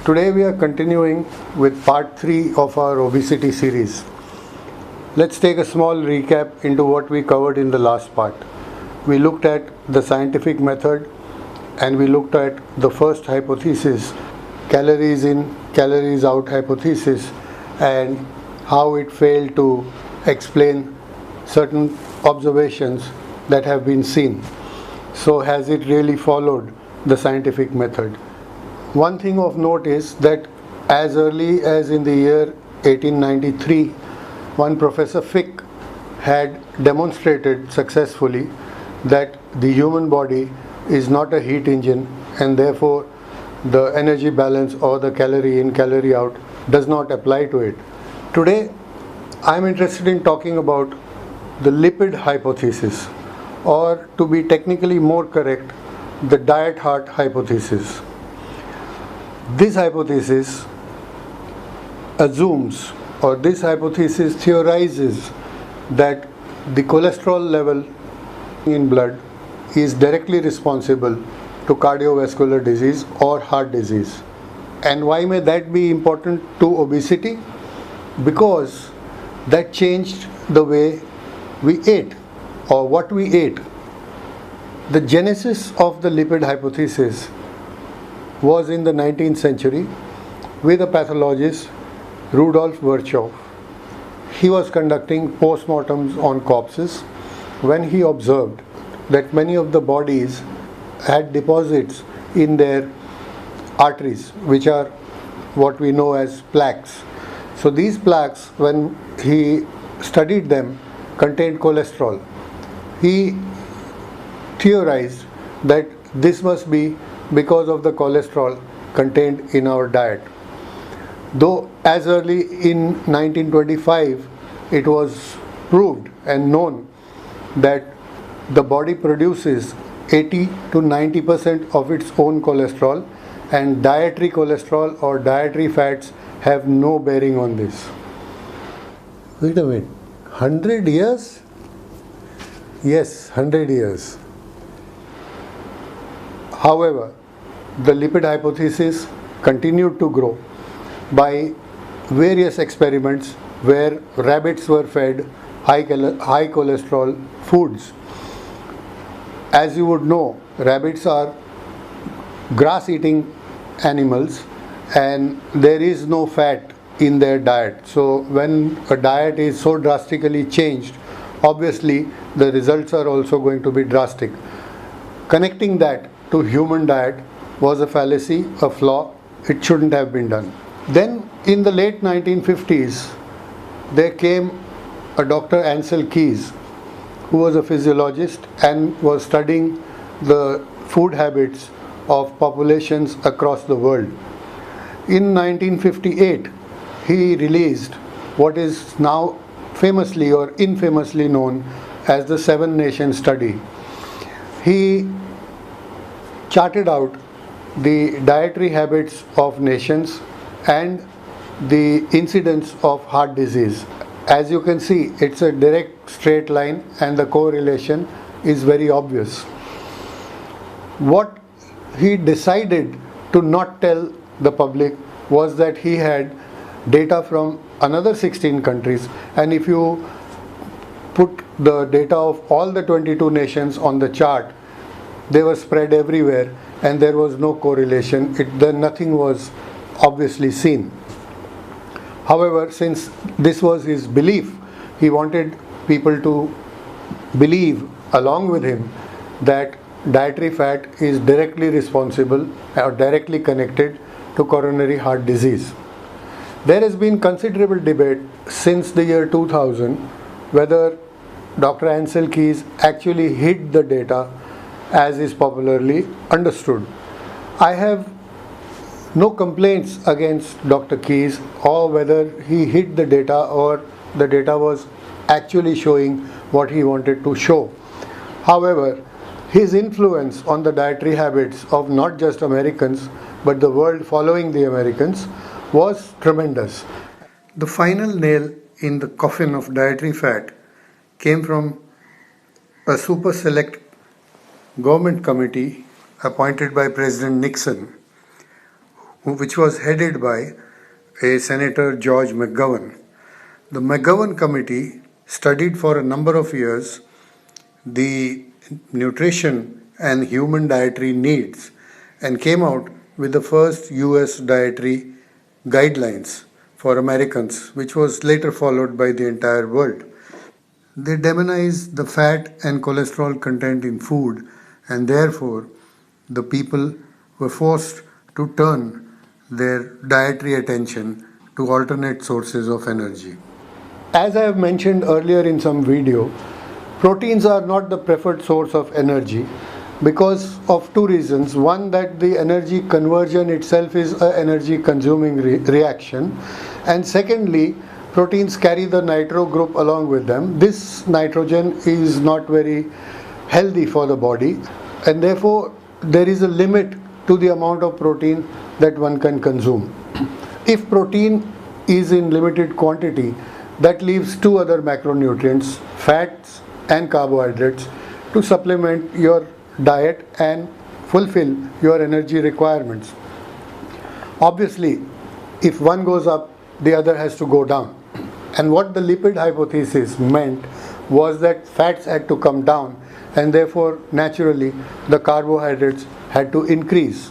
Today we are continuing with part 3 of our obesity series. Let's take a small recap into what we covered in the last part. We looked at the scientific method and we looked at the first hypothesis, calories in, calories out hypothesis, and how it failed to explain certain observations that have been seen. So has it really followed the scientific method? One thing of note is that as early as in the year 1893, one Professor Fick had demonstrated successfully that the human body is not a heat engine and therefore the energy balance or the calorie in, calorie out does not apply to it. Today, I am interested in talking about the lipid hypothesis, or to be technically more correct, the diet heart hypothesis. This hypothesis assumes, or this hypothesis theorizes, that the cholesterol level in blood is directly responsible to cardiovascular disease or heart disease. And why may that be important to obesity? Because that changed the way we ate or what we ate. The genesis of the lipid hypothesis was in the 19th century with a pathologist, Rudolf Virchow. He was conducting postmortems on corpses when he observed that many of the bodies had deposits in their arteries, which are what we know as plaques. So these plaques, when he studied them, contained cholesterol. He theorized that this must be because of the cholesterol contained in our diet. Though as early in 1925 it was proved and known that the body produces 80 to 90% of its own cholesterol, and dietary cholesterol or dietary fats have no bearing on this. Wait a minute, 100 years? Yes, 100 years. However, the lipid hypothesis continued to grow by various experiments where rabbits were fed high cholesterol foods. As you would know, rabbits are grass eating animals and there is no fat in their diet. So when a diet is so drastically changed, obviously the results are also going to be drastic. Connecting that to human diet was a fallacy, a flaw. It shouldn't have been done. Then in the late 1950s, there came a Dr. Ansel Keys, who was a physiologist and was studying the food habits of populations across the world. In 1958, he released what is now famously or infamously known as the 7-Nation Study. He charted out the dietary habits of nations and the incidence of heart disease. As you can see, it's a direct straight line and the correlation is very obvious. What he decided to not tell the public was that he had data from another 16 countries, and if you put the data of all the 22 nations on the chart, they were spread everywhere and there was no correlation. Nothing was obviously seen. However, since this was his belief, he wanted people to believe along with him that dietary fat is directly responsible or directly connected to coronary heart disease. There has been considerable debate since the year 2000 whether Dr. Ansel Keys actually hid the data as is popularly understood. I have no complaints against Dr. Keys or whether he hid the data or the data was actually showing what he wanted to show. However, his influence on the dietary habits of not just Americans but the world following the Americans was tremendous. The final nail in the coffin of dietary fat came from a super select government committee appointed by President Nixon, which was headed by a Senator George McGovern. The McGovern Committee studied for a number of years the nutrition and human dietary needs and came out with the first US dietary guidelines for Americans, which was later followed by the entire world. They demonized the fat and cholesterol content in food, and therefore the people were forced to turn their dietary attention to alternate sources of energy. As I have mentioned earlier in some video, proteins are not the preferred source of energy because of two reasons. One, that the energy conversion itself is an energy consuming reaction, and secondly, proteins carry the nitro group along with them. This nitrogen is not very healthy for the body, and therefore there is a limit to the amount of protein that one can consume. If protein is in limited quantity, that leaves two other macronutrients, fats and carbohydrates, to supplement your diet and fulfill your energy requirements. Obviously, if one goes up, the other has to go down. And what the lipid hypothesis meant was that fats had to come down, and therefore naturally the carbohydrates had to increase.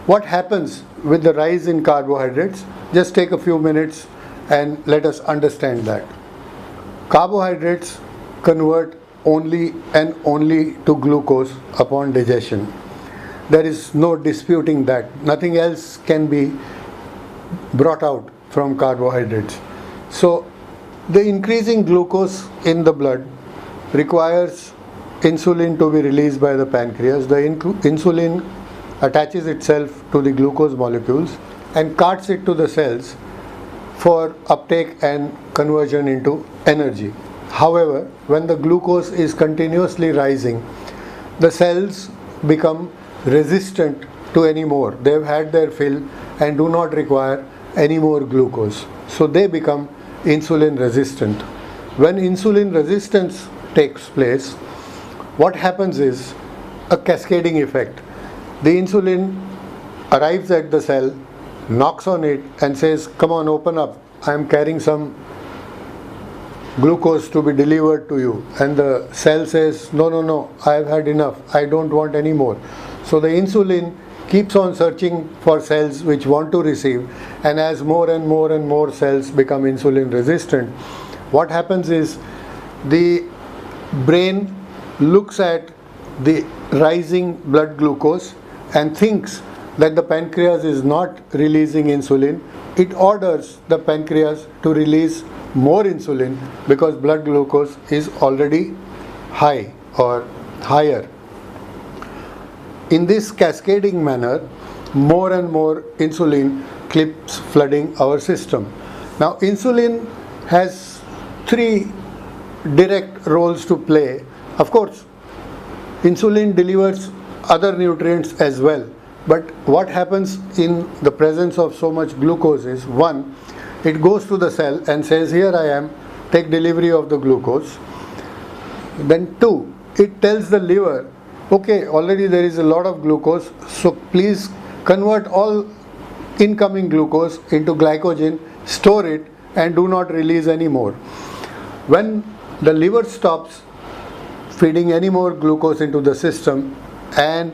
What happens with the rise in carbohydrates? Just take a few minutes and let us understand that. Carbohydrates convert only and only to glucose upon digestion. There is no disputing that. Nothing else can be brought out from carbohydrates. So the increasing glucose in the blood requires insulin to be released by the pancreas. The insulin attaches itself to the glucose molecules and carts it to the cells for uptake and conversion into energy. However, when the glucose is continuously rising, the cells become resistant to any more. They've had their fill and do not require any more glucose. So they become insulin resistant. When insulin resistance takes place, what happens is a cascading effect. The insulin arrives at the cell, knocks on it and says, "Come on, open up. I am carrying some glucose to be delivered to you." And the cell says, no, I have had enough. I don't want any more. So the insulin keeps on searching for cells which want to receive, and as more and more and more cells become insulin resistant, what happens is the brain looks at the rising blood glucose and thinks that the pancreas is not releasing insulin. It orders the pancreas to release more insulin because blood glucose is already high or higher. In this cascading manner, more and more insulin keeps flooding our system. Now, insulin has three direct roles to play. Of course, insulin delivers other nutrients as well. But what happens in the presence of so much glucose is, one, it goes to the cell and says, "Here I am, take delivery of the glucose." Then two, it tells the liver, "Okay, already there is a lot of glucose, so please convert all incoming glucose into glycogen, store it, and do not release any more." When the liver stops feeding any more glucose into the system, and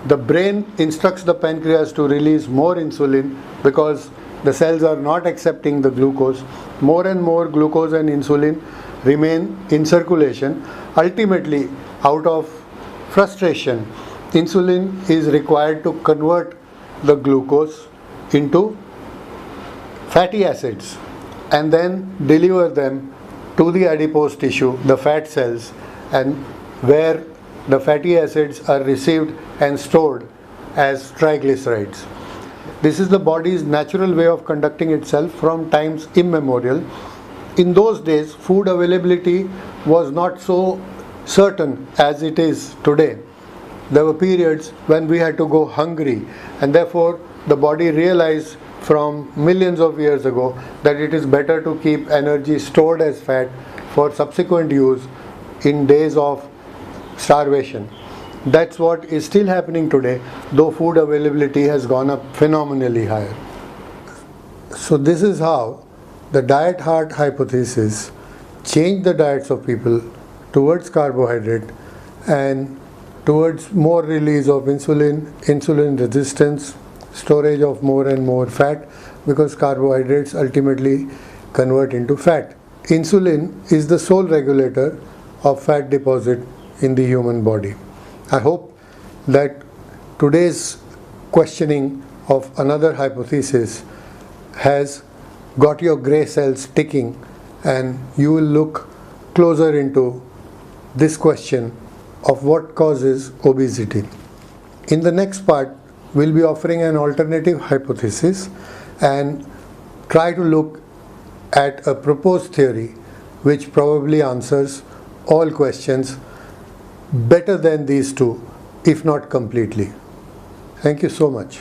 the brain instructs the pancreas to release more insulin because the cells are not accepting the glucose, more and more glucose and insulin remain in circulation. Ultimately, out of frustration, insulin is required to convert the glucose into fatty acids and then deliver them to the adipose tissue, the fat cells, and where the fatty acids are received and stored as triglycerides. This is the body's natural way of conducting itself from times immemorial. In those days, food availability was not so certain as it is today. There were periods when we had to go hungry, and therefore the body realized from millions of years ago that it is better to keep energy stored as fat for subsequent use in days of starvation. That's what is still happening today, though food availability has gone up phenomenally higher. So this is how the diet heart hypothesis changed the diets of people towards carbohydrate and towards more release of insulin, insulin resistance, storage of more and more fat, because carbohydrates ultimately convert into fat. Insulin is the sole regulator of fat deposit in the human body. I hope that today's questioning of another hypothesis has got your grey cells ticking, and you will look closer into this question of what causes obesity. In the next part, we'll be offering an alternative hypothesis and try to look at a proposed theory which probably answers all questions better than these two, if not completely. Thank you so much.